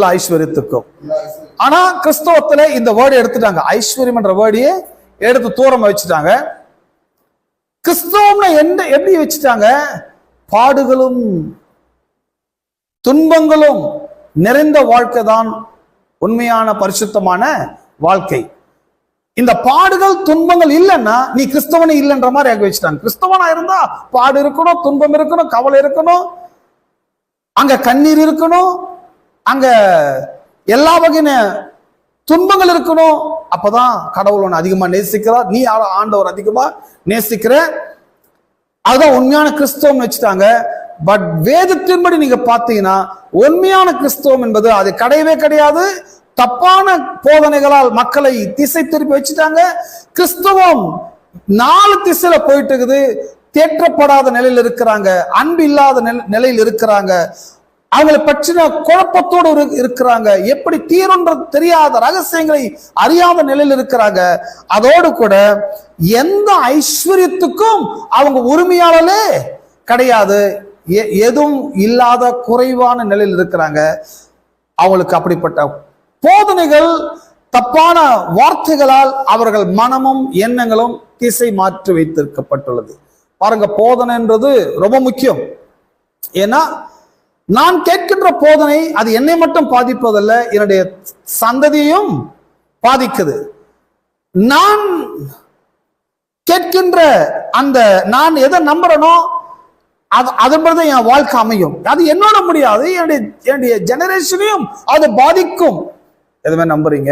ஐஸ்வர்யத்துக்கும். ஆனா கிறிஸ்தவத்துல இந்த வேர்டு எடுத்துட்டாங்க. ஐஸ்வர்யம் என்ற வேர்டையே எடுத்து தூரமா வச்சுட்டாங்க. கிறிஸ்தவம்னா எப்படி வச்சுட்டாங்க? பாடுகளும் துன்பங்களும் நிறைந்த வாழ்க்கை தான் உண்மையான பரிசுத்தமான வாழ்க்கை. இந்த பாடுகள் துன்பங்கள் இல்லைன்னா நீ கிறிஸ்தவனே இல்லைன்ற மாதிரி ஆகி வச்சுட்டாங்க. கிறிஸ்தவனா இருந்தா பாடு இருக்கணும், துன்பம் இருக்கணும், கவலை இருக்கணும், அங்க கண்ணீர் இருக்கணும், அங்க எல்லா வகையான துன்பங்கள் இருக்கணும். அப்பதான் கடவுள் ஒன்று அதிகமா நேசிக்கிறார், நீ ஆண்டவர் அதிகமா நேசிக்கிற. அதுதான் உண்மையான கிறிஸ்தவம் வச்சுட்டாங்க. பட் வேதத்தின்படி நீங்க பாத்தீங்கன்னா உண்மையான கிறிஸ்தவம் என்பது அது கிடையவே கிடையாது. தப்பான போதனைகளால் மக்களை திசை திருப்பி வச்சுட்டாங்க. கிறிஸ்தவம் 4 திசையில போயிட்டு இருக்குது. தேற்றப்படாத நிலையில் இருக்கிறாங்க, அன்பு இல்லாத நிலையில் இருக்கிறாங்க, அவங்களை பற்றின குழப்பத்தோடு இருக்கிறாங்க, எப்படி தீருன்றது தெரியாத ரகசியங்களை அறியாத நிலையில் இருக்கிறாங்க. அதோடு கூட எந்த ஐஸ்வர்யத்துக்கும் அவங்க உரிமையாளர்களே கிடையாது, எதுவும் இல்லாத குறைவான நிலையில் இருக்கிறாங்க. அவங்களுக்கு அப்படிப்பட்ட போதனைகள் தப்பான வார்த்தைகளால் அவர்கள் மனமும் எண்ணங்களும் திசை மாற்றி வைத்திருக்கப்பட்டுள்ளது. பாருங்க, போதனைன்றது ரொம்ப முக்கியம். ஏன்னா நான் கேட்கின்ற போதனை அது என்னை மட்டும் பாதிப்பதல்ல, என்னுடைய சந்ததியையும் பாதிக்குது. நான் கேட்கின்ற அந்த நான் எதை நம்புறனோ அதன்படி என் வாழ்க்கை அமையும். அது என்னோட முடியாது, என்னுடைய ஜெனரேஷனையும் அது பாதிக்கும். எதுவுமே நம்புறீங்க?